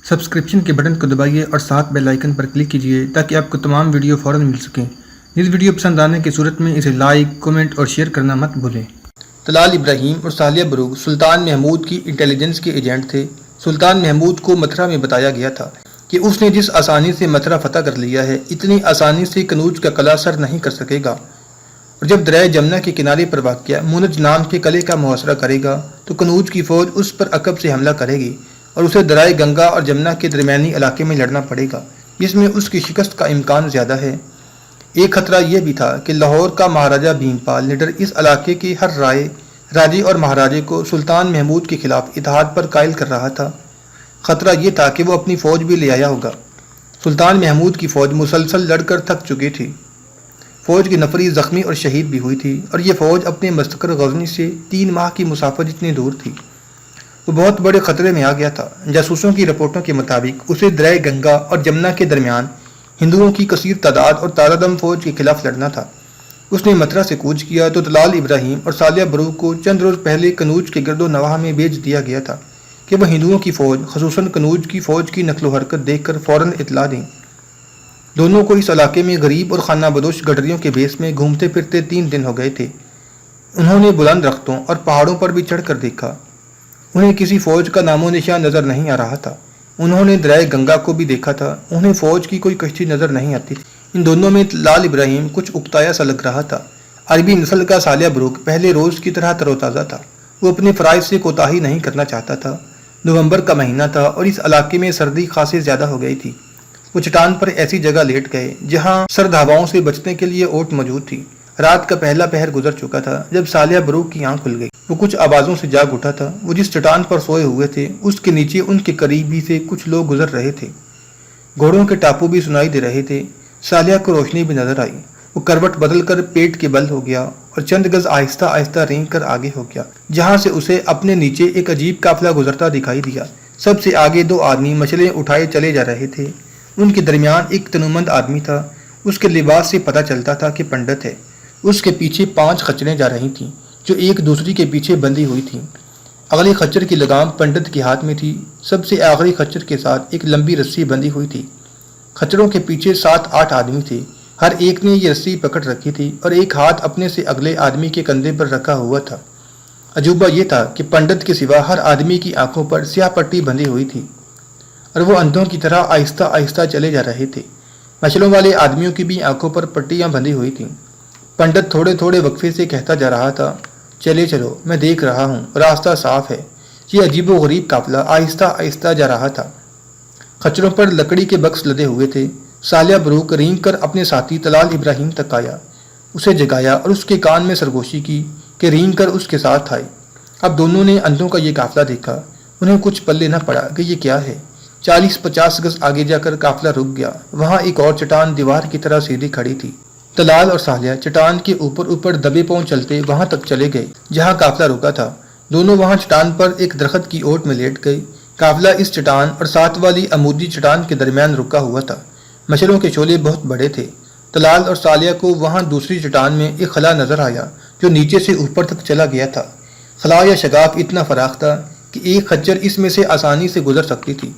Subscription کے button کو دبائیے اور ساتھ بیل آئیکن پر کلک کیجیے تاکہ آپ کو تمام ویڈیو فوراً مل سکیں۔ اس ویڈیو پسند آنے کی صورت میں اسے لائک، کمنٹ اور شیئر کرنا مت بھولیں۔ طلال ابراہیم اور صالحہ بروک سلطان محمود کی انٹیلیجنس کے ایجنٹ تھے۔ سلطان محمود کو متھرا میں بتایا گیا تھا کہ اس نے جس آسانی سے متھرا فتح کر لیا ہے، اتنی آسانی سے کنوج کا قلعہ سر نہیں کر سکے گا، اور جب دریائے جمنا کے کنارے پر واقع مونج نام کے قلعے کا محاصرہ کرے گا تو کنوج کی فوج اس پر عقب سے حملہ کرے گی اور اسے دریائے گنگا اور جمنا کے درمیانی علاقے میں لڑنا پڑے گا، جس میں اس کی شکست کا امکان زیادہ ہے۔ ایک خطرہ یہ بھی تھا کہ لاہور کا مہاراجہ بھیم پال لیڈر اس علاقے کے ہر راجے اور مہاراجے کو سلطان محمود کے خلاف اتحاد پر قائل کر رہا تھا۔ خطرہ یہ تھا کہ وہ اپنی فوج بھی لے آیا ہوگا۔ سلطان محمود کی فوج مسلسل لڑ کر تھک چکی تھی۔ فوج کی نفری زخمی اور شہید بھی ہوئی تھی، اور یہ فوج اپنے مستقر غزنی سے 3 ماہ کی مسافت جتنی دور تھی۔ وہ بہت بڑے خطرے میں آ گیا تھا۔ جاسوسوں کی رپورٹوں کے مطابق اسے دریائے گنگا اور جمنا کے درمیان ہندوؤں کی کثیر تعداد اور تازہ دم فوج کے خلاف لڑنا تھا۔ اس نے متھرا سے کوچ کیا تو طلال ابراہیم اور صالحہ بروک کو چند روز پہلے کنوج کے گرد و نواح میں بھیج دیا گیا تھا کہ وہ ہندوؤں کی فوج، خصوصاً کنوج کی فوج کی نقل و حرکت دیکھ کر فوراً اطلاع دیں۔ دونوں کو اس علاقے میں غریب اور خانہ بدوش گڈریوں کے بیس میں گھومتے پھرتے 3 دن ہو گئے تھے۔ انہوں نے بلند درختوں اور پہاڑوں پر بھی چڑھ کر دیکھا، انہیں کسی فوج کا نام و نشان نظر نہیں آ رہا تھا۔ انہوں نے دریائے گنگا کو بھی دیکھا تھا، انہیں فوج کی کوئی کشتی نظر نہیں آتی تھی۔ ان دونوں میں طلال ابراہیم کچھ اکتایا سا لگ رہا تھا۔ عربی نسل کا صالحہ بروک پہلے روز کی طرح تر و تازہ تھا۔ وہ اپنے فرائض سے کوتاہی نہیں کرنا چاہتا تھا۔ نومبر کا مہینہ تھا اور اس علاقے میں سردی خاصی زیادہ ہو گئی تھی۔ وہ چٹان پر ایسی جگہ لیٹ گئے جہاں سرد ہواؤں سے بچنے کے لیے اوٹ موجود تھی۔ رات کا پہلا پہر گزر چکا تھا جب صالحہ بروک کی آنکھ کھل گئی۔ وہ کچھ آوازوں سے جاگ اٹھا تھا۔ وہ جس چٹان پر سوئے ہوئے تھے اس کے نیچے ان کے قریب ہی سے کچھ لوگ گزر رہے تھے۔ گھوڑوں کے ٹاپو بھی سنائی دے رہے تھے۔ صالحہ کو روشنی بھی نظر آئی۔ وہ کروٹ بدل کر پیٹ کے بل ہو گیا اور چند گز آہستہ آہستہ رینگ کر آگے ہو گیا، جہاں سے اسے اپنے نیچے ایک عجیب قافلہ گزرتا دکھائی دیا۔ سب سے آگے 2 آدمی مچھلیں اٹھائے چلے جا رہے تھے۔ ان کے درمیان ایک تنومند آدمی تھا۔ اس کے لباس سے پتہ چلتا تھا کہ پنڈت ہے۔ اس کے پیچھے 5 خچریں جا رہی تھیں جو ایک دوسری کے پیچھے بندھی ہوئی تھیں۔ اگلے خچر کی لگام پنڈت کے ہاتھ میں تھی۔ سب سے آخری خچر کے ساتھ ایک لمبی رسی بندھی ہوئی تھی۔ خچروں کے پیچھے 7-8 آدمی تھے۔ ہر ایک نے یہ رسی پکڑ رکھی تھی اور ایک ہاتھ اپنے سے اگلے آدمی کے کندھے پر رکھا ہوا تھا۔ عجوبہ یہ تھا کہ پنڈت کے سوا ہر آدمی کی آنکھوں پر سیاہ پٹی بندھی ہوئی تھی اور وہ اندھوں کی طرح آہستہ آہستہ چلے جا رہے تھے۔ مچھلوں والے آدمیوں کی بھی آنکھوں پر پٹیاں بندھی ہوئی تھیں۔ پنڈت تھوڑے تھوڑے وقفے سے کہتا جا رہا تھا، چلے چلو، میں دیکھ رہا ہوں، راستہ صاف ہے۔ یہ عجیب و غریب قافلہ آہستہ آہستہ جا رہا تھا۔ خچروں پر لکڑی کے بکس لدے ہوئے تھے۔ صالحہ بروک رینگ کر اپنے ساتھی طلال ابراہیم تک آیا، اسے جگایا اور اس کے کان میں سرگوشی کی کہ رینگ کر اس کے ساتھ آئے۔ اب دونوں نے اندھوں کا یہ قافلہ دیکھا۔ انہیں کچھ پلے نہ پڑا کہ یہ کیا ہے۔ 40-50 گز آگے جا کر قافلہ رک گیا۔ وہاں ایک اور چٹان دیوار کی طرح سیدھی کھڑی تھی۔ طلال اور صالحہ چٹان کے اوپر دبے پاؤں چلتے وہاں تک چلے گئے جہاں قافلہ رکا تھا۔ دونوں وہاں چٹان پر ایک درخت کی اوٹ میں لیٹ گئے۔ قافلہ اس چٹان اور ساتھ والی عمودی چٹان کے درمیان رکا ہوا تھا۔ مچھلوں کے شعلے بہت بڑے تھے۔ طلال اور صالحہ کو وہاں دوسری چٹان میں ایک خلا نظر آیا جو نیچے سے اوپر تک چلا گیا تھا۔ خلا یا شگاف اتنا فراخ تھا کہ ایک خچر اس میں سے آسانی سے گزر سکتی تھی۔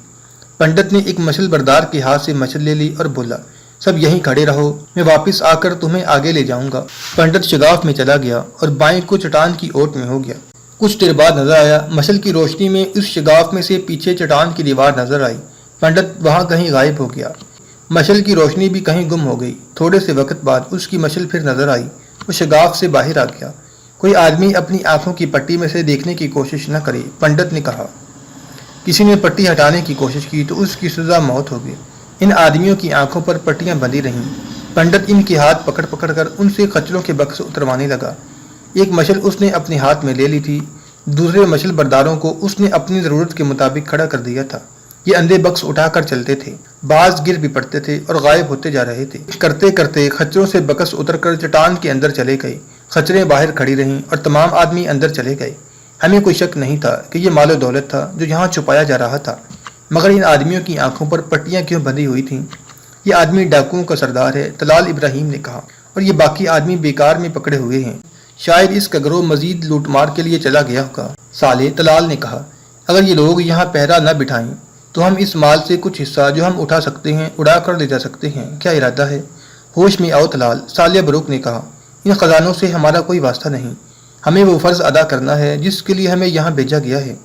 پنڈت نے ایک مچھل بردار کے ہاتھ سے مچھل لے لی اور بولا، سب یہیں کھڑے رہو، میں واپس آ کر تمہیں آگے لے جاؤں گا۔ پنڈت شگاف میں چلا گیا اور بائیں کو چٹان کی اوٹ میں ہو گیا۔ کچھ دیر بعد نظر آیا، مچھل کی روشنی میں اس شگاف میں سے پیچھے چٹان کی دیوار نظر آئی۔ پنڈت وہاں کہیں غائب ہو گیا۔ مچھل کی روشنی بھی کہیں گم ہو گئی۔ تھوڑے سے وقت بعد اس کی مچھل پھر نظر آئی۔ وہ شگاف سے باہر آ گیا۔ کوئی آدمی اپنی آنکھوں کی پٹی میں سے دیکھنے کی کوشش نہ کرے، پنڈت نے کہا۔ کسی نے پٹی ہٹانے کی کوشش کی تو اس کی سزا موت ہوگی۔ ان آدمیوں کی آنکھوں پر پٹیاں بندھی رہیں۔ پنڈت ان کے ہاتھ پکڑ پکڑ کر ان سے خچروں کے بکس اتروانے لگا۔ ایک مچھل اس نے اپنے ہاتھ میں لے لی تھی، دوسرے مچھل برداروں کو اس نے اپنی ضرورت کے مطابق کھڑا کر دیا تھا۔ یہ اندھے بکس اٹھا کر چلتے تھے، بعض گر بھی پڑتے تھے اور غائب ہوتے جا رہے تھے۔ کرتے کرتے خچروں سے بکس اتر کر چٹان کے اندر چلے گئے۔ خچریں باہر کھڑی رہیں اور تمام آدمی اندر چلے گئے۔ ہمیں کوئی شک نہیں تھا کہ یہ مال و دولت تھا جو یہاں چھپایا جا رہا تھا، مگر ان آدمیوں کی آنکھوں پر پٹیاں کیوں بندھی ہوئی تھیں؟ یہ آدمی ڈاکوؤں کا سردار ہے، طلال ابراہیم نے کہا، اور یہ باقی آدمی بیکار میں پکڑے ہوئے ہیں۔ شاید اس کا گروہ مزید لوٹ مار کے لیے چلا گیا ہوگا۔ صالح طلال نے کہا، اگر یہ لوگ یہاں پہرا نہ بٹھائیں تو ہم اس مال سے کچھ حصہ جو ہم اٹھا سکتے ہیں اڑا کر لے جا سکتے ہیں، کیا ارادہ ہے؟ ہوش میں آؤ طلال، ثالیہ بروک نے کہا، ان خزانوں سے ہمارا کوئی واسطہ نہیں، ہمیں وہ فرض ادا کرنا ہے جس کے لیے ہمیں یہاں بھیجا گیا ہے۔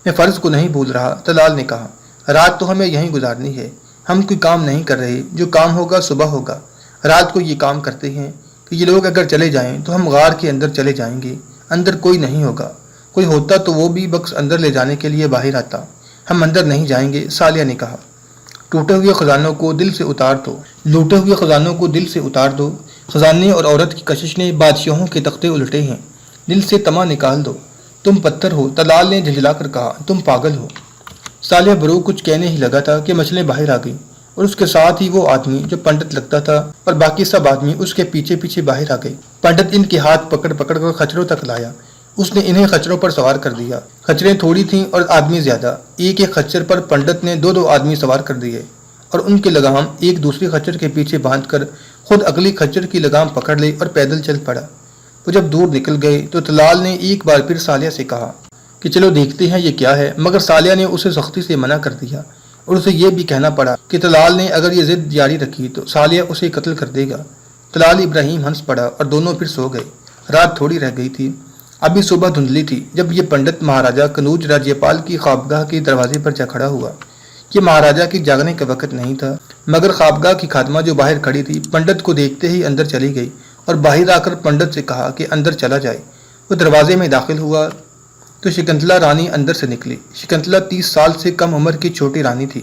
میں فرض کو نہیں بھول رہا، طلال نے کہا، رات تو ہمیں یہیں گزارنی ہے، ہم کوئی کام نہیں کر رہے، جو کام ہوگا صبح ہوگا، رات کو یہ کام کرتے ہیں کہ یہ لوگ اگر چلے جائیں تو ہم غار کے اندر چلے جائیں گے، اندر کوئی نہیں ہوگا، کوئی ہوتا تو وہ بھی بکس اندر لے جانے کے لیے باہر آتا، ہم اندر نہیں جائیں گے، ثالیہ نے کہا۔ ٹوٹے ہوئے خزانوں کو دل سے اتار دو، لوٹے ہوئے خزانوں کو دل سے اتار دو، خزانے اور عورت کی کشش نے بادشاہوں کے تختے الٹے ہیں، دل سے تما نکال دو، تم پتھر ہو، طلال نے جھنجھلا کر کہا، تم پاگل ہو۔ ثالیہ بروک کچھ کہنے ہی لگا تھا کہ مچھلیں باہر آ گئیں اور اس کے ساتھ ہی وہ آدمی جو پنڈت لگتا تھا اور باقی سب آدمی اس کے پیچھے پیچھے باہر آ گئے۔ پنڈت ان کے ہاتھ پکڑ پکڑ کر خچروں تک لایا، اس نے انہیں خچروں پر سوار کر دیا، خچریں تھوڑی تھیں اور آدمی زیادہ، ایک ایک خچر پر پنڈت نے دو دو آدمی سوار کر دیے اور ان کے لگام ایک دوسری خچر کے پیچھے باندھ کر خود اگلی خچر کی لگام پکڑ لی اور پیدل چل پڑا۔ وہ جب دور نکل گئے تو طلال نے ایک بار پھر ثالیہ سے کہا کہ چلو دیکھتے ہیں یہ کیا ہے، مگر ثالیہ نے اسے سختی سے منع کر دیا اور اسے یہ بھی کہنا پڑا کہ طلال نے اگر یہ ضد جاری رکھی تو ثالیہ اسے قتل کر دے گا۔ طلال ابراہیم ہنس پڑا اور دونوں پھر سو گئے۔ رات تھوڑی رہ گئی تھی، ابھی صبح دھندلی تھی جب یہ پنڈت مہاراجا کنوج راجیپال کی خوابگاہ کے دروازے پر جا کھڑا ہوا۔ یہ مہاراجا کی جاگنے کا وقت نہیں تھا، مگر خوابگاہ کی خادمہ جو باہر کھڑی تھی پنڈت کو دیکھتے ہی اندر چلی گئی اور باہر آ کر پنڈت سے کہا کہ اندر چلا جائے۔ وہ دروازے میں داخل ہوا تو شکنتلا رانی اندر سے نکلی۔ شکنتلا 30 سال سے کم عمر کی چھوٹی رانی تھی۔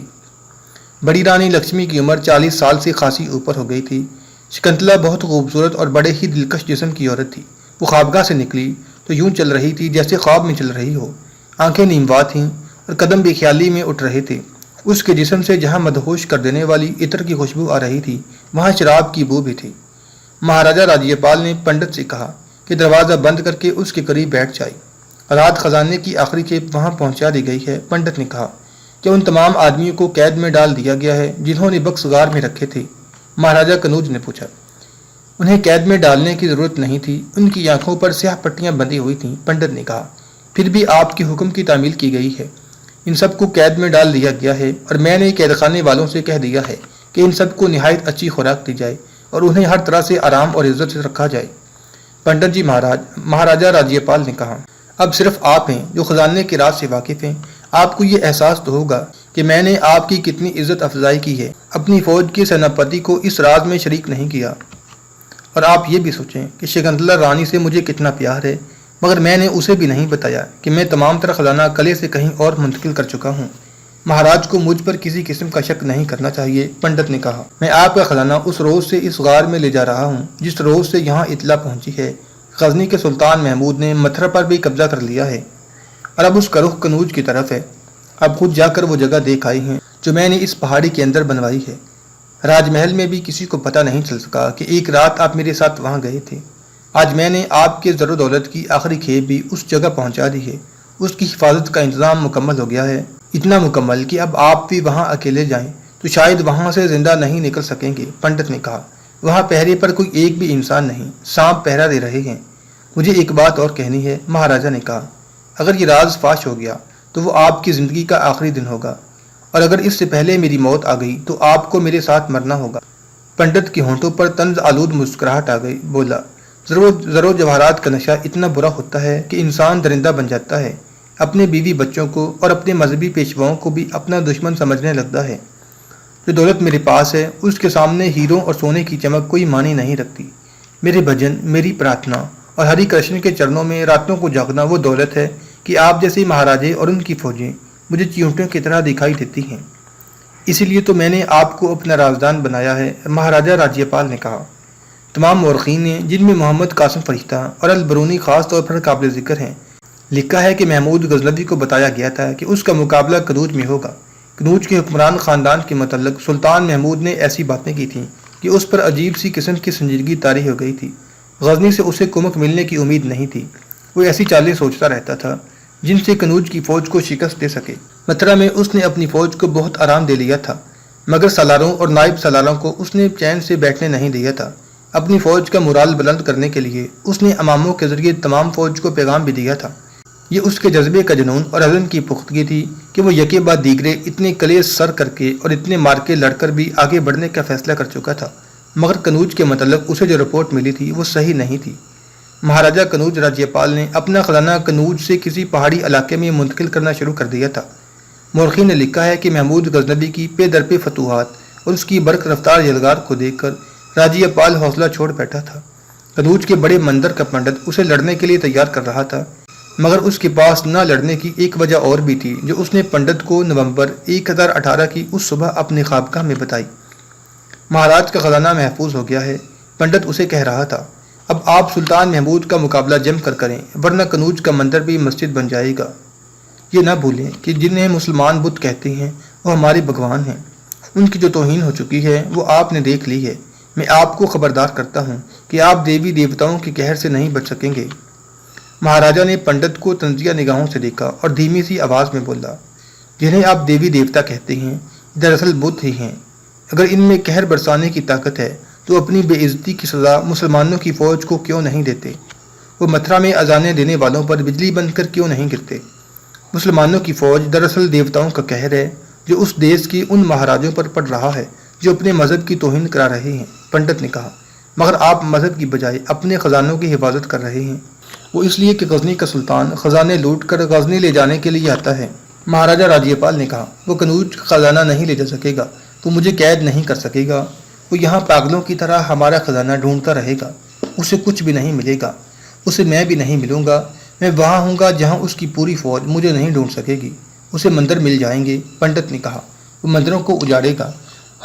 بڑی رانی لکشمی کی عمر 40 سال سے خاصی اوپر ہو گئی تھی۔ شکنتلا بہت خوبصورت اور بڑے ہی دلکش جسم کی عورت تھی۔ وہ خوابگاہ سے نکلی تو یوں چل رہی تھی جیسے خواب میں چل رہی ہو، آنکھیں نیموا تھیں اور قدم بے خیالی میں اٹھ رہے تھے۔ اس کے جسم سے جہاں مدہوش کر دینے والی عطر کی خوشبو آ رہی تھی وہاں شراب کی بو بھی تھی۔ مہاراجا راجیپال نے پنڈت سے کہا کہ دروازہ بند کر کے اس کے قریب بیٹھ جائے، رات خزانے کی آخری کھیپ وہاں پہنچا دی گئی ہے۔ پنڈت نے کہا کہ ان تمام آدمیوں کو قید میں ڈال دیا گیا ہے جنہوں نے بکس غار میں رکھے تھے۔ مہاراجا کنوج نے پوچھا۔ انہیں قید میں ڈالنے کی ضرورت نہیں تھی، ان کی آنکھوں پر سیاہ پٹیاں بندھی ہوئی تھیں۔ پنڈت نے کہا، پھر بھی آپ کے حکم کی تعمیل کی گئی ہے، ان سب کو قید میں ڈال دیا گیا ہے اور میں نے قید خانے والوں سے کہہ دیا ہے کہ ان سب کو نہایت اچھی خوراک دی جائے اور انہیں ہر طرح سے آرام اور عزت سے رکھا جائے۔ پنڈت جی مہاراجا راجیپال نے کہا، اب صرف آپ ہیں جو خزانے کے راز سے واقف ہیں، آپ کو یہ احساس تو ہوگا کہ میں نے آپ کی کتنی عزت افزائی کی ہے، اپنی فوج کے سیناپتی کو اس راز میں شریک نہیں کیا۔ اور آپ یہ بھی سوچیں کہ شکنتلا رانی سے مجھے کتنا پیار ہے، مگر میں نے اسے بھی نہیں بتایا کہ میں تمام تر خزانہ قلعے سے کہیں اور منتقل کر چکا ہوں۔ مہاراج کو مجھ پر کسی قسم کا شک نہیں کرنا چاہیے۔ پنڈت نے کہا، میں آپ کا خزانہ اس روز سے اس غار میں لے جا رہا ہوں جس روز سے یہاں اطلاع پہنچی ہے غزنی کے سلطان محمود نے متھرا پر بھی قبضہ کر لیا ہے اور اب اس کا رخ کنوج کی طرف ہے۔ اب خود جا کر وہ جگہ دیکھ آئی ہیں جو میں نے اس پہاڑی کے اندر بنوائی ہے۔ راج محل میں بھی کسی کو پتہ نہیں چل سکا کہ ایک رات آپ میرے ساتھ وہاں گئے تھے۔ آج میں نے آپ کے زر و دولت کی آخری کھیپ بھی اس جگہ پہنچا دی ہے، اس کی حفاظت کا انتظام مکمل ہو گیا ہے، اتنا مکمل کہ اب آپ بھی وہاں اکیلے جائیں تو شاید وہاں سے زندہ نہیں نکل سکیں گے۔ پنڈت نے کہا، وہاں پہرے پر کوئی ایک بھی انسان نہیں، سانپ پہرا دے رہے ہیں۔ مجھے ایک بات اور کہنی ہے، مہاراجا نے کہا، اگر یہ راز فاش ہو گیا تو وہ آپ کی زندگی کا آخری دن ہوگا اور اگر اس سے پہلے میری موت آ گئی تو آپ کو میرے ساتھ مرنا ہوگا۔ پنڈت کے ہونٹوں پر طنز آلود مسکراہٹ آ گئی، بولا، زر و جواہرات کا نشہ اتنا برا ہوتا ہے کہ انسان درندہ بن جاتا ہے، اپنے بیوی بچوں کو اور اپنے مذہبی پیشواؤں کو بھی اپنا دشمن سمجھنے لگتا ہے۔ جو دولت میرے پاس ہے اس کے سامنے ہیروں اور سونے کی چمک کوئی معنی نہیں رکھتی۔ میرے بھجن، میری پرارتھنا اور ہری کرشن کے چرنوں میں راتوں کو جاگنا وہ دولت ہے کہ آپ جیسے مہاراجے اور ان کی فوجیں مجھے چیونٹیوں کی طرح دکھائی دیتی ہیں۔ اسی لیے تو میں نے آپ کو اپنا رازدان بنایا ہے، مہاراجا راجیپال نے کہا۔ تمام مورخین نے، جن میں محمد قاسم فرشتہ اور البرونی خاص طور پر قابل ذکر ہیں، لکھا ہے کہ محمود غزنوی کو بتایا گیا تھا کہ اس کا مقابلہ کنوج میں ہوگا۔ کنوج کے حکمران خاندان کے متعلق سلطان محمود نے ایسی باتیں کی تھیں کہ اس پر عجیب سی قسم کی سنجیدگی طاری ہو گئی تھی۔ غزنی سے اسے کمک ملنے کی امید نہیں تھی، وہ ایسی چالیں سوچتا رہتا تھا جن سے کنوج کی فوج کو شکست دے سکے۔ متھرا میں اس نے اپنی فوج کو بہت آرام دے لیا تھا، مگر سالاروں اور نائب سالاروں کو اس نے چین سے بیٹھنے نہیں دیا تھا۔ اپنی فوج کا مورال بلند کرنے کے لیے اس نے اماموں کے ذریعے تمام فوج کو پیغام بھی دیا تھا۔ یہ اس کے جذبے کا جنون اور عزم کی پختگی تھی کہ وہ یکے بعد دیگرے اتنے کلیش سر کر کے اور اتنے مارکے لڑ کر بھی آگے بڑھنے کا فیصلہ کر چکا تھا، مگر کنوج کے متعلق اسے جو رپورٹ ملی تھی وہ صحیح نہیں تھی۔ مہاراجہ کنوج راجیپال نے اپنا خزانہ کنوج سے کسی پہاڑی علاقے میں منتقل کرنا شروع کر دیا تھا۔ مورخین نے لکھا ہے کہ محمود غزنوی کی پے در پے فتوحات اور اس کی برق رفتار یلغار کو دیکھ کر راجیپال حوصلہ چھوڑ بیٹھا تھا۔ کنوج کے بڑے مندر کا پنڈت اسے لڑنے کے لیے تیار کر رہا تھا، مگر اس کے پاس نہ لڑنے کی ایک وجہ اور بھی تھی جو اس نے پنڈت کو نومبر 1018 کی اس صبح اپنے خوابگاہ میں بتائی۔ مہاراج کا خزانہ محفوظ ہو گیا ہے، پنڈت اسے کہہ رہا تھا۔ اب آپ سلطان محمود کا مقابلہ جم کر کریں، ورنہ کنوج کا مندر بھی مسجد بن جائے گا۔ یہ نہ بھولیں کہ جنہیں مسلمان بت کہتے ہیں وہ ہمارے بھگوان ہیں، ان کی جو توہین ہو چکی ہے وہ آپ نے دیکھ لی ہے۔ میں آپ کو خبردار کرتا ہوں کہ آپ دیوی دیوتاؤں کے قہر سے نہیں بچ سکیں گے۔ مہاراجہ نے پنڈت کو تنزیہ نگاہوں سے دیکھا اور دھیمی سی آواز میں بولا، جنہیں آپ دیوی دیوتا کہتے ہیں دراصل بت ہی ہیں۔ اگر ان میں قہر برسانے کی طاقت ہے تو اپنی بے عزتی کی سزا مسلمانوں کی فوج کو کیوں نہیں دیتے؟ وہ متھرا میں اذانیں دینے والوں پر بجلی بن کر کیوں نہیں گرتے؟ مسلمانوں کی فوج دراصل دیوتاؤں کا قہر ہے جو اس دیش کے ان مہاراجوں پر پڑ رہا ہے جو اپنے مذہب کی توہین کرا رہے ہیں۔ پنڈت نے کہا، مگر آپ مذہب کی بجائے اپنے خزانوں کی حفاظت کر رہے ہیں۔ وہ اس لیے کہ غزنی کا سلطان خزانے لوٹ کر غزنی لے جانے کے لیے آتا ہے۔ مہاراجہ راجیپال نے کہا، وہ کنوج خزانہ نہیں لے جا سکے گا، وہ مجھے قید نہیں کر سکے گا، وہ یہاں پاگلوں کی طرح ہمارا خزانہ ڈھونڈتا رہے گا، اسے کچھ بھی نہیں ملے گا، اسے میں بھی نہیں ملوں گا، میں وہاں ہوں گا جہاں اس کی پوری فوج مجھے نہیں ڈھونڈ سکے گی، اسے مندر مل جائیں گے۔ پنڈت نے کہا، وہ مندروں کو اجاڑے گا،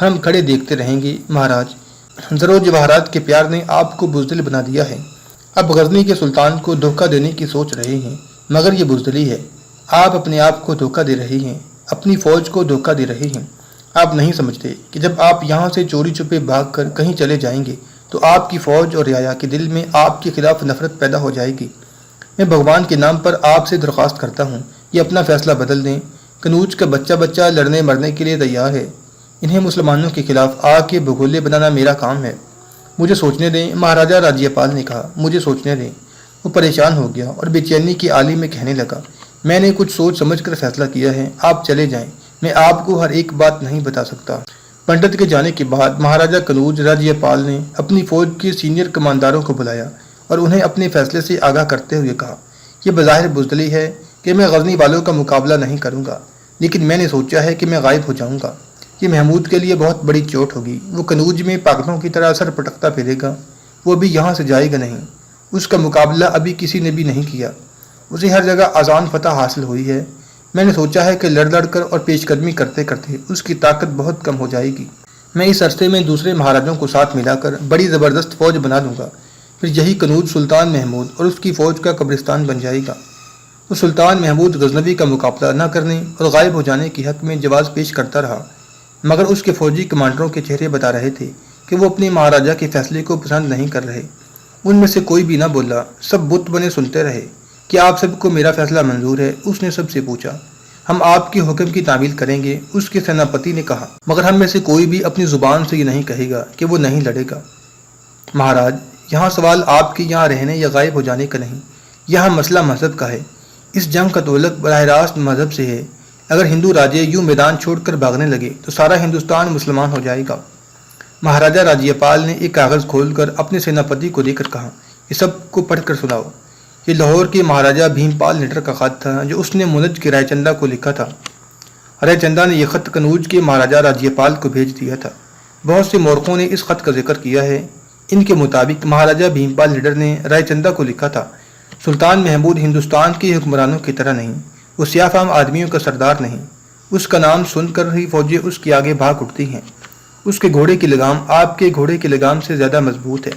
ہم کھڑے دیکھتے رہیں گے۔ مہاراج، زر و جواہرات کے پیار نے آپ کو بزدل بنا دیا ہے، اب غزنی کے سلطان کو دھوکہ دینے کی سوچ رہے ہیں، مگر یہ بزدلی ہے، آپ اپنے آپ کو دھوکہ دے رہے ہیں، اپنی فوج کو دھوکہ دے رہے ہیں۔ آپ نہیں سمجھتے کہ جب آپ یہاں سے چوری چھپے بھاگ کر کہیں چلے جائیں گے تو آپ کی فوج اور رعایا کے دل میں آپ کے خلاف نفرت پیدا ہو جائے گی۔ میں بھگوان کے نام پر آپ سے درخواست کرتا ہوں، یہ اپنا فیصلہ بدل دیں۔ کنوج کا بچہ لڑنے مرنے کے لیے تیار ہے، انہیں مسلمانوں کے خلاف آ کے بھگولے بنانا میرا کام ہے۔ مجھے سوچنے دیں، مہاراجہ راجیپال نے کہا، مجھے سوچنے دیں۔ وہ پریشان ہو گیا اور بے چینی کی عالی میں کہنے لگا، میں نے کچھ سوچ سمجھ کر فیصلہ کیا ہے، آپ چلے جائیں، میں آپ کو ہر ایک بات نہیں بتا سکتا۔ پنڈت کے جانے کے بعد مہاراجہ کنوج راجیپال نے اپنی فوج کے سینئر کمانداروں کو بلایا اور انہیں اپنے فیصلے سے آگاہ کرتے ہوئے کہا، یہ بظاہر بزدلی ہے کہ میں غزنی والوں کا مقابلہ نہیں کروں گا، لیکن میں نے سوچا ہے کہ میں غائب ہو جاؤں گا، یہ محمود کے لیے بہت بڑی چوٹ ہوگی، وہ کنوج میں پاگلوں کی طرح سر پٹکتا پھرے گا، وہ بھی یہاں سے جائے گا نہیں، اس کا مقابلہ ابھی کسی نے بھی نہیں کیا، اسے ہر جگہ آسان فتح حاصل ہوئی ہے، میں نے سوچا ہے کہ لڑ کر اور پیش قدمی کرتے کرتے اس کی طاقت بہت کم ہو جائے گی، میں اس عرصے میں دوسرے مہاراجوں کو ساتھ ملا کر بڑی زبردست فوج بنا دوں گا، پھر یہی کنوج سلطان محمود اور اس کی فوج کا قبرستان بن جائے گا۔ وہ سلطان محمود غزنوی کا مقابلہ نہ کرنے اور غائب ہو جانے کی حق میں جواز پیش کرتا رہا، مگر اس کے فوجی کمانڈروں کے چہرے بتا رہے تھے کہ وہ اپنے مہاراجہ کے فیصلے کو پسند نہیں کر رہے۔ ان میں سے کوئی بھی نہ بولا، سب بت بنے سنتے رہے۔ کیا آپ سب کو میرا فیصلہ منظور ہے؟ اس نے سب سے پوچھا۔ ہم آپ کے حکم کی تعمیل کریں گے، اس کے سیناپتی نے کہا، مگر ہم میں سے کوئی بھی اپنی زبان سے یہ نہیں کہے گا کہ وہ نہیں لڑے گا۔ مہاراج، یہاں سوال آپ کے یہاں رہنے یا غائب ہو جانے کا نہیں، یہاں مسئلہ مذہب کا ہے، اس جنگ کا تعلق براہ راست مذہب سے ہے، اگر ہندو راجے یوں میدان چھوڑ کر بھاگنے لگے تو سارا ہندوستان مسلمان ہو جائے گا۔ مہاراجہ راجیپال نے ایک کاغذ کھول کر اپنے سیناپتی کو دے کر کہا، یہ سب کو پڑھ کر سناؤ۔ یہ لاہور کے مہاراجہ بھیم پال نٹر کا خط تھا جو اس نے منج کے رائے چندہ کو لکھا تھا۔ رائے چندہ نے یہ خط کنوج کے مہاراجہ راجیپال کو بھیج دیا تھا۔ بہت سے مورخوں نے اس خط کا ذکر کیا ہے۔ ان کے مطابق مہاراجہ بھیم پال نٹر نے رائے چندہ کو لکھا تھا، سلطان محمود ہندوستان کے حکمرانوں کی طرح نہیں، وہ سیاہ فام آدمیوں کا سردار نہیں، اس کا نام سن کر ہی فوجیں اس کے آگے بھاگ اٹھتی ہیں، اس کے گھوڑے کی لگام آپ کے گھوڑے کی لگام سے زیادہ مضبوط ہے،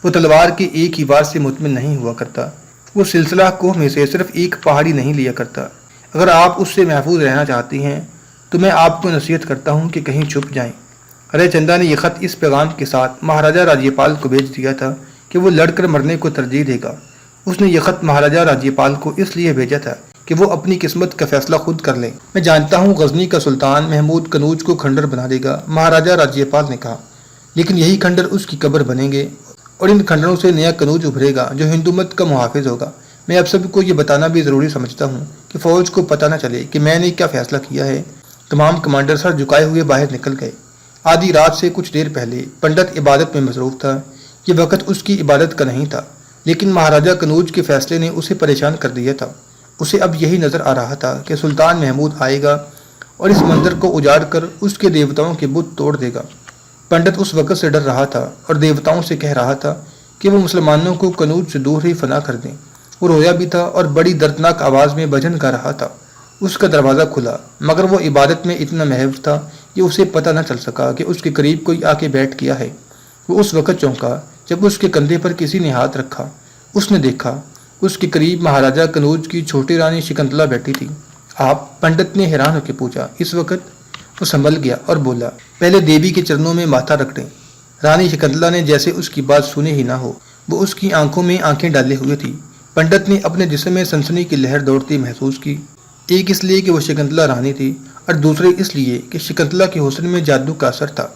وہ تلوار کے ایک ہی وار سے مطمئن نہیں ہوا کرتا، وہ سلسلہ کوہ میں سے صرف ایک پہاڑی نہیں لیا کرتا۔ اگر آپ اس سے محفوظ رہنا چاہتی ہیں تو میں آپ کو نصیحت کرتا ہوں کہ کہیں چھپ جائیں۔ رائے چندہ نے یہ خط اس پیغام کے ساتھ مہاراجہ راجیپال کو بھیج دیا تھا کہ وہ لڑ کر مرنے کو ترجیح دے گا۔ اس نے یہ خط مہاراجہ راجیپال کو اس لیے بھیجا تھا کہ وہ اپنی قسمت کا فیصلہ خود کر لیں۔ میں جانتا ہوں غزنی کا سلطان محمود کنوج کو کھنڈر بنا دے گا، مہاراجہ راجیپال نے کہا، لیکن یہی کھنڈر اس کی قبر بنیں گے اور ان کھنڈروں سے نیا کنوج ابھرے گا جو ہندو مت کا محافظ ہوگا۔ میں اب سب کو یہ بتانا بھی ضروری سمجھتا ہوں کہ فوج کو پتہ نہ چلے کہ میں نے کیا فیصلہ کیا ہے۔ تمام کمانڈر سر جھکائے ہوئے باہر نکل گئے۔ آدھی رات سے کچھ دیر پہلے پنڈت عبادت میں مصروف تھا۔ یہ وقت اس کی عبادت کا نہیں تھا، لیکن مہاراجہ کنوج کے فیصلے نے اسے پریشان کر دیا تھا۔ اسے اب یہی نظر آ رہا تھا کہ سلطان محمود آئے گا اور اس منظر کو اجاڑ کر اس کے دیوتاؤں کے بت توڑ دے گا۔ پنڈت اس وقت سے ڈر رہا تھا اور دیوتاؤں سے کہہ رہا تھا کہ وہ مسلمانوں کو کنوج سے دور ہی فنا کر دیں۔ وہ رویا بھی تھا اور بڑی دردناک آواز میں بھجن گا رہا تھا۔ اس کا دروازہ کھلا، مگر وہ عبادت میں اتنا محو تھا کہ اسے پتہ نہ چل سکا کہ اس کے قریب کوئی آ کے بیٹھ گیا ہے۔ وہ اس وقت چونکا جب اس کے کندھے پر کسی نے ہاتھ رکھا۔ اس نے دیکھا اس کے قریب مہاراجہ کنوج کی چھوٹی رانی شکنتلا بیٹھی تھی۔ آپ؟ پنڈت نے حیران ہو کے پوچھا۔ اس وقت وہ سنبھل گیا اور بولا، پہلے دیوی کے چرنوں میں ماتھا رکھ دیں۔ رانی شکنتلا نے جیسے اس کی بات سنی ہی نہ ہو، وہ اس کی آنکھوں میں آنکھیں ڈالے ہوئے تھی۔ پنڈت نے اپنے جسم میں سنسنی کی لہر دوڑتی محسوس کی، ایک اس لیے کہ وہ شکنتلا رانی تھی اور دوسرے اس لیے کہ شکنتلا کے حسن میں جادو کا اثر تھا۔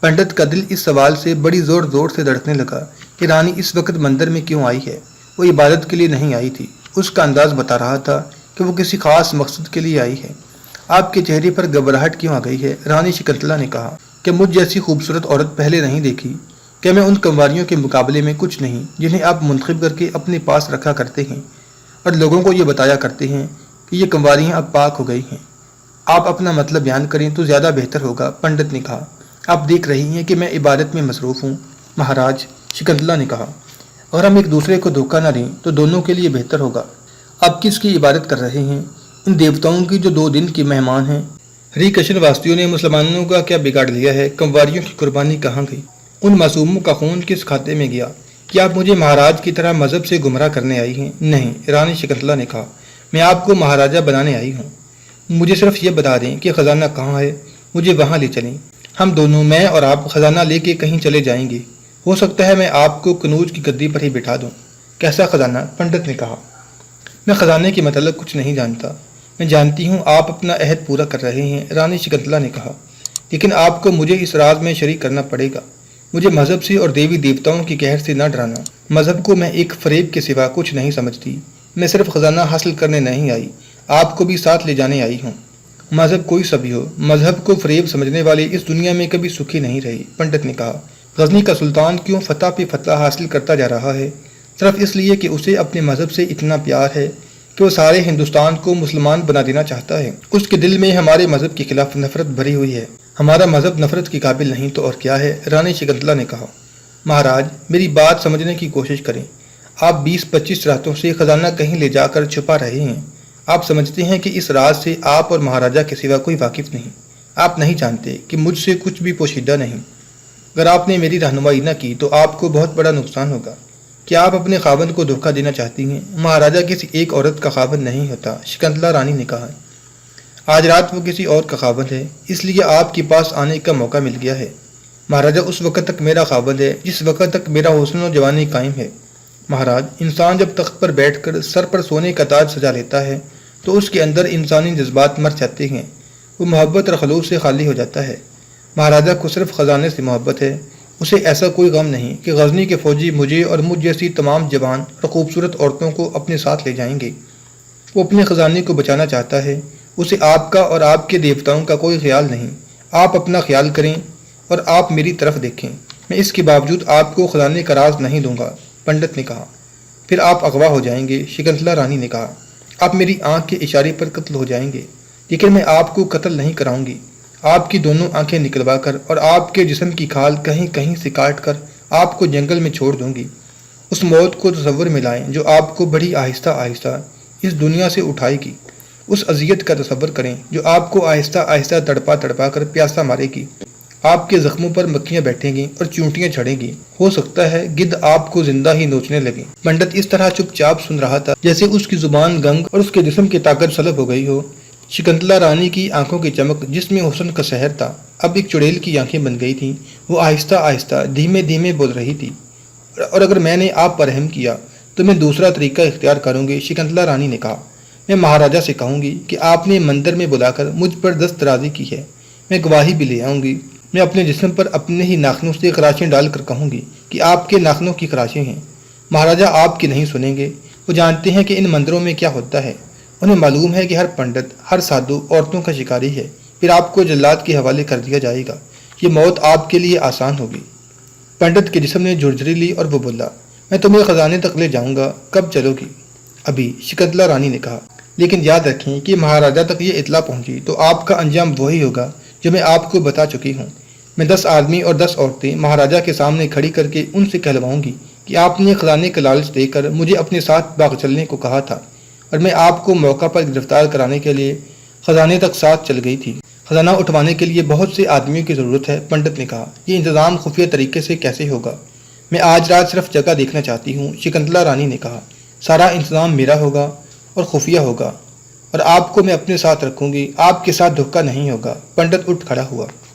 پنڈت کا دل اس سوال سے بڑی زور زور سے دھڑکنے لگا کہ رانی اس وقت مندر میں کیوں آئی ہے۔ وہ عبادت کے لیے نہیں آئی تھی۔ اس کا انداز بتا رہا تھا کہ وہ کسی خاص مقصد کے لیے آئی ہے۔ آپ کے چہرے پر گھبراہٹ کیوں آ گئی ہے؟ رانی شکنتلا نے کہا کہ مجھ جیسی خوبصورت عورت پہلے نہیں دیکھی۔ کہ میں ان کنواریوں کے مقابلے میں کچھ نہیں جنہیں آپ منتخب کر کے اپنے پاس رکھا کرتے ہیں اور لوگوں کو یہ بتایا کرتے ہیں کہ یہ کنواریاں اب پاک ہو گئی ہیں۔ آپ اپنا مطلب بیان کریں تو زیادہ بہتر ہوگا، پنڈت نے کہا۔ آپ دیکھ رہی ہیں کہ میں عبادت میں مصروف ہوں، مہاراج، شکنتلا نے کہا۔ اگر ہم ایک دوسرے کو دھوکہ نہ دیں تو دونوں کے لیے بہتر ہوگا۔ آپ کس کی عبادت کر رہے ہیں؟ ان دیوتاؤں کی جو 2 دن کی مہمان ہیں۔ ہری کشن واسطیوں نے مسلمانوں کا کیا بگاڑ لیا ہے؟ کنواریوں کی قربانی کہاں گئی؟ ان معصوموں کا خون کس کھاتے میں گیا؟ کیا آپ مجھے مہاراج کی طرح مذہب سے گمراہ کرنے آئی ہیں؟ نہیں، رانی شکنتلا نے کہا، میں آپ کو مہاراجہ بنانے آئی ہوں۔ مجھے صرف یہ بتا دیں کہ خزانہ کہاں ہے، مجھے وہاں لے چلیں۔ ہم دونوں، میں اور آپ، خزانہ لے کے کہیں چلے جائیں گے۔ ہو سکتا ہے میں آپ کو کنوج کی گدی پر ہی بٹھا دوں۔ کیسا خزانہ؟ پنڈت نے کہا۔ میں خزانے کے متعلق کچھ نہیں جانتا۔ میں جانتی ہوں آپ اپنا عہد پورا کر رہے ہیں، رانی شکنتلا نے کہا، لیکن آپ کو مجھے اس راز میں شریک کرنا پڑے گا۔ مجھے مذہب سے اور دیوی دیوتاؤں کی قہر سے نہ ڈرانا۔ مذہب کو میں ایک فریب کے سوا کچھ نہیں سمجھتی۔ میں صرف خزانہ حاصل کرنے نہیں آئی، آپ کو بھی ساتھ لے جانے آئی ہوں۔ مذہب کوئی سا بھی ہو، مذہب کو فریب سمجھنے والے اس دنیا میں کبھی سکھی نہیں رہے، پنڈت نے کہا۔ غزنی کا سلطان کیوں فتح پہ فتح حاصل کرتا جا رہا ہے؟ صرف اس لیے کہ اسے اپنے مذہب سے اتنا پیار ہے کہ وہ سارے ہندوستان کو مسلمان بنا دینا چاہتا ہے۔ اس کے دل میں ہمارے مذہب کے خلاف نفرت بھری ہوئی ہے۔ ہمارا مذہب نفرت کے قابل نہیں تو اور کیا ہے، رانی شکنتلا نے کہا۔ مہاراج، میری بات سمجھنے کی کوشش کریں۔ آپ 20-25 راتوں سے خزانہ کہیں لے جا کر چھپا رہے ہیں۔ آپ سمجھتے ہیں کہ اس راز سے آپ اور مہاراجہ کے سوا کوئی واقف نہیں۔ آپ نہیں جانتے کہ مجھ سے کچھ بھی پوشیدہ نہیں۔ اگر آپ نے میری رہنمائی نہ کی تو آپ کو بہت بڑا نقصان ہوگا۔ کیا آپ اپنے خاوند کو دھوکہ دینا چاہتی ہیں؟ مہاراجہ کسی ایک عورت کا خاوند نہیں ہوتا، شکنتلا رانی نے کہا۔ آج رات وہ کسی اور کا خاوند ہے، اس لیے آپ کے پاس آنے کا موقع مل گیا ہے۔ مہاراجہ اس وقت تک میرا خاوند ہے جس وقت تک میرا حسن و جوانی قائم ہے۔ مہاراج، انسان جب تخت پر بیٹھ کر سر پر سونے کا تاج سجا لیتا ہے تو اس کے اندر انسانی جذبات مر جاتے ہیں، وہ محبت اور خلوص سے خالی ہو جاتا ہے۔ مہاراجہ کو صرف خزانے سے محبت ہے، اسے ایسا کوئی غم نہیں کہ غزنی کے فوجی مجھے اور مجھ جیسی تمام جوان اور خوبصورت عورتوں کو اپنے ساتھ لے جائیں گے۔ وہ اپنے خزانے کو بچانا چاہتا ہے، اسے آپ کا اور آپ کے دیوتاؤں کا کوئی خیال نہیں۔ آپ اپنا خیال کریں اور آپ میری طرف دیکھیں، میں اس کے باوجود آپ کو خزانے کا راز نہیں دوں گا، پنڈت نے کہا۔ پھر آپ اغوا ہو جائیں گے، شکنتلا رانی نے کہا۔ آپ میری آنکھ کے اشارے پر قتل ہو جائیں گے، لیکن میں آپ کو قتل نہیں کراؤں گی۔ آپ کی دونوں آنکھیں نکلوا کر اور آپ کے جسم کی کھال کہیں کہیں سے کاٹ کر آپ کو جنگل میں چھوڑ دوں گی۔ اس موت کو تصور میں لائیں جو آپ کو بڑی آہستہ آہستہ اس دنیا سے اٹھائے گی۔ اس اذیت کا تصور کریں جو آپ کو آہستہ آہستہ تڑپا تڑپا کر پیاسا مارے گی۔ آپ کے زخموں پر مکھیاں بیٹھیں گی اور چونٹیاں چھڑیں گی، ہو سکتا ہے گدھ آپ کو زندہ ہی نوچنے لگیں۔ پنڈت اس طرح چپ چاپ سن رہا تھا جیسے اس کی زبان گنگ اور اس کے جسم کی طاقت سلب ہو گئی ہو۔ شکنتلا رانی کی آنکھوں کی چمک جس میں حسن کا سحر تھا اب ایک چڑیل کی آنکھیں بن گئی تھیں۔ وہ آہستہ آہستہ دھیمے دھیمے بول رہی تھی، اور اگر میں نے آپ پر رحم کیا تو میں دوسرا طریقہ اختیار کروں گی، شکنتلا رانی نے کہا۔ میں مہاراجہ سے کہوں گی کہ آپ نے مندر میں بلا کر مجھ پر دست درازی کی ہے، میں گواہی بھی لے آؤں گی۔ میں اپنے جسم پر اپنے ہی ناخنوں سے خراشیں ڈال کر کہوں گی کہ آپ کے ناخنوں کی خراشیں ہیں۔ مہاراجہ آپ کی نہیں سنیں گے، وہ جانتے ہیں کہ ان مندروں میں کیا ہوتا ہے۔ انہیں معلوم ہے کہ ہر پنڈت، ہر سادھو عورتوں کا شکاری ہے۔ پھر آپ کو جلاد کے حوالے کر دیا جائے گا۔ یہ موت آپ کے لیے آسان ہوگی۔ پنڈت کے جسم نے جھرجھری لی اور وہ بولا، میں تمہیں خزانے تک لے جاؤں گا، کب چلو گی؟ ابھی، شکنتلا رانی نے کہا، لیکن یاد رکھیں کہ مہاراجا تک یہ اطلاع پہنچی تو آپ کا انجام وہی ہوگا جو میں آپ کو بتا چکی ہوں۔ میں 10 آدمی اور 10 عورتیں مہاراجا کے سامنے کھڑی کر کے ان سے کہلواؤں گی کہ آپ نے خزانے کا لالچ دے کر مجھے اپنے ساتھ باغ چلنے کو کہا تھا اور میں آپ کو موقع پر گرفتار کرانے کے لیے خزانے تک ساتھ چل گئی تھی۔ خزانہ اٹھوانے کے لیے بہت سے آدمیوں کی ضرورت ہے، پنڈت نے کہا۔ یہ انتظام خفیہ طریقے سے کیسے ہوگا؟ میں آج رات صرف جگہ دیکھنا چاہتی ہوں، شکنتلا رانی نے کہا۔ سارا انتظام میرا ہوگا اور خفیہ ہوگا اور آپ کو میں اپنے ساتھ رکھوں گی، آپ کے ساتھ دھوکہ نہیں ہوگا۔ پنڈت اٹھ کھڑا ہوا۔